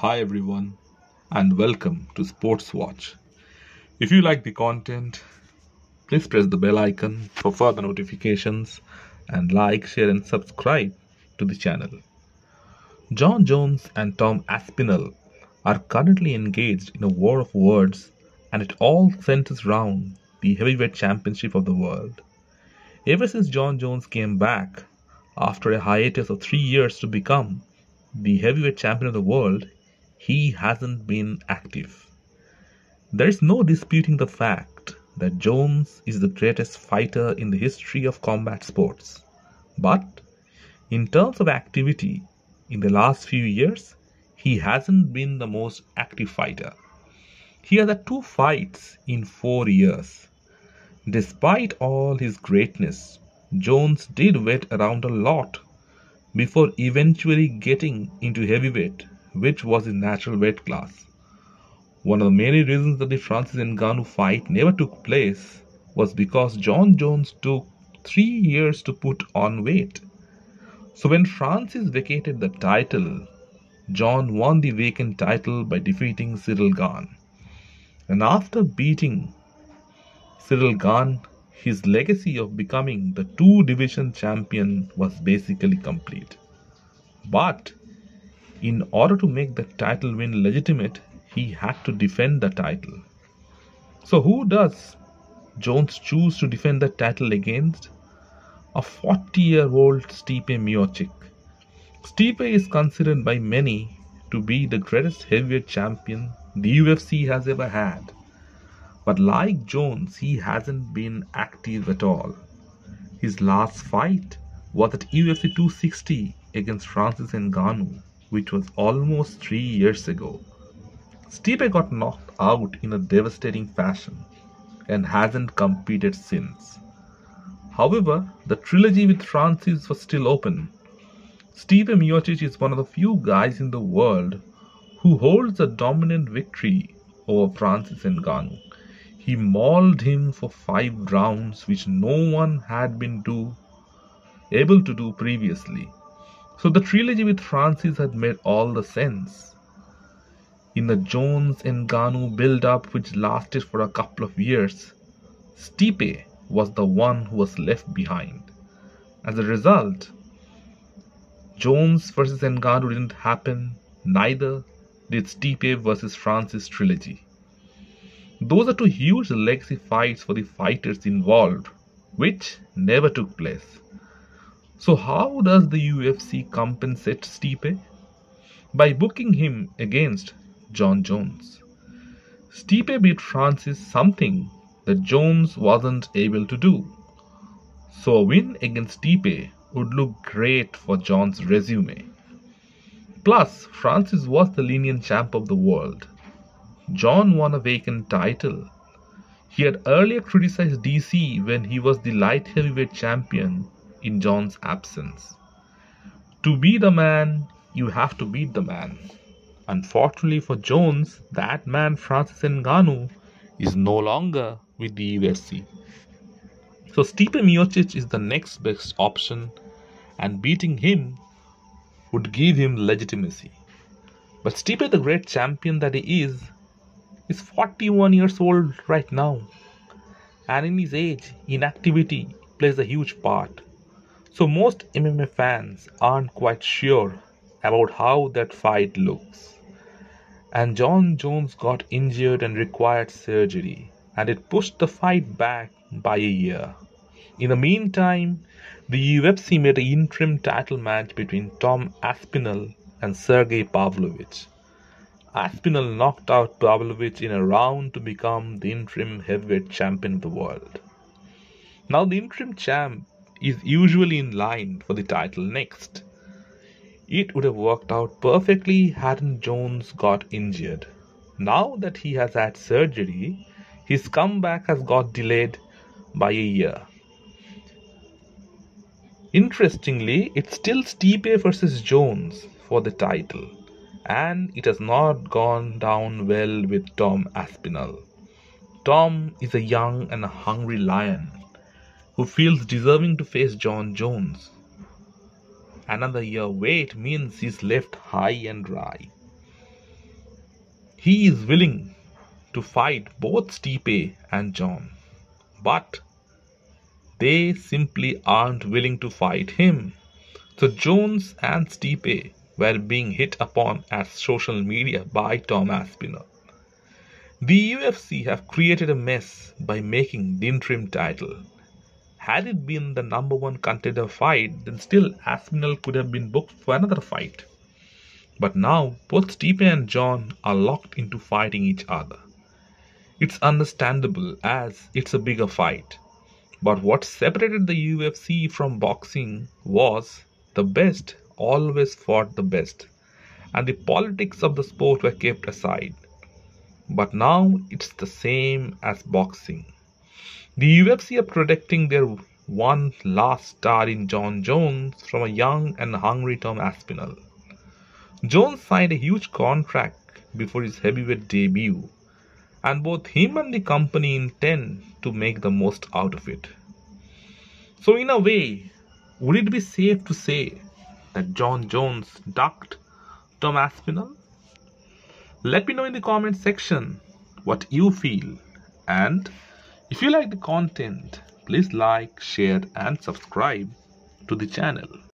Hi everyone, and welcome to Sports Watch. If you like the content, please press the bell icon for further notifications and like, share, and subscribe to the channel. Jon Jones and Tom Aspinall are currently engaged in a war of words, and it all centers around the heavyweight championship of the world. Ever since Jon Jones came back after a hiatus of 3 years to become the heavyweight champion of the world, he hasn't been active. There is no disputing the fact that Jones is the greatest fighter in the history of combat sports. But in terms of activity, in the last few years, he hasn't been the most active fighter. He has had 2 fights in 4 years. Despite all his greatness, Jones did wait around a lot before eventually getting into heavyweight, which was his natural weight class. One of the many reasons that the Francis Ngannou fight never took place was because Jon Jones took 3 years to put on weight. So when Francis vacated the title, Jon won the vacant title by defeating Cyril Gane. And after beating Cyril Gane, his legacy of becoming the two-division champion was basically complete. But in order to make the title win legitimate, he had to defend the title. So who does Jones choose to defend the title against? A 40-year-old Stipe Miocic. Stipe is considered by many to be the greatest heavyweight champion the UFC has ever had. But like Jones, he hasn't been active at all. His last fight was at UFC 260 against Francis Ngannou, which was almost 3 years ago. Stipe got knocked out in a devastating fashion and hasn't competed since. However, the trilogy with Francis was still open. Stipe Miocic is one of the few guys in the world who holds a dominant victory over Francis Ngannou. He mauled him for 5 rounds, which no one had been able to do previously. So the trilogy with Francis had made all the sense. In the Jones and Ngannou build-up, which lasted for a couple of years, Stipe was the one who was left behind. As a result, Jones versus Ngannou didn't happen, neither did Stipe versus Francis trilogy. Those are 2 huge legacy fights for the fighters involved, which never took place. So how does the UFC compensate Stipe? By booking him against Jon Jones. Stipe beat Francis, something that Jones wasn't able to do. So a win against Stipe would look great for Jon's resume. Plus, Francis was the lineal champ of the world. Jon won a vacant title. He had earlier criticized DC when he was the light heavyweight champion in Jon's absence. To be the man, you have to beat the man. Unfortunately for Jones, that man Francis Ngannou is no longer with the UFC. So Stipe Miocic is the next best option, and beating him would give him legitimacy. But Stipe, the great champion that he is 41 years old right now, and in his age, inactivity plays a huge part. So most MMA fans aren't quite sure about how that fight looks. And Jon Jones got injured and required surgery, and it pushed the fight back by a year. In the meantime, the UFC made an interim title match between Tom Aspinall and Sergey Pavlovich. Aspinall knocked out Pavlovich in a round to become the interim heavyweight champion of the world. Now the interim champ is usually in line for the title next. It would have worked out perfectly hadn't Jones got injured. Now that he has had surgery, his comeback has got delayed by a year. Interestingly, it's still Stipe versus Jones for the title, and it has not gone down well with Tom Aspinall. Tom is a young and hungry lion who feels deserving to face Jon Jones. Another year wait means he's left high and dry. He is willing to fight both Stipe and Jon, but they simply aren't willing to fight him. So Jones and Stipe were being hit upon as social media by Tom Aspinall. The UFC have created a mess by making the interim title. Had it been the number one contender fight, then still Aspinall could have been booked for another fight. But now both Stipe and Jon are locked into fighting each other. It's understandable as it's a bigger fight. But what separated the UFC from boxing was the best always fought the best, and the politics of the sport were kept aside. But now it's the same as boxing. The UFC are protecting their one last star in Jon Jones from a young and hungry Tom Aspinall. Jones signed a huge contract before his heavyweight debut, and both him and the company intend to make the most out of it. So in a way, would it be safe to say that Jon Jones ducked Tom Aspinall? Let me know in the comment section what you feel, and if you like the content, please like, share and subscribe to the channel.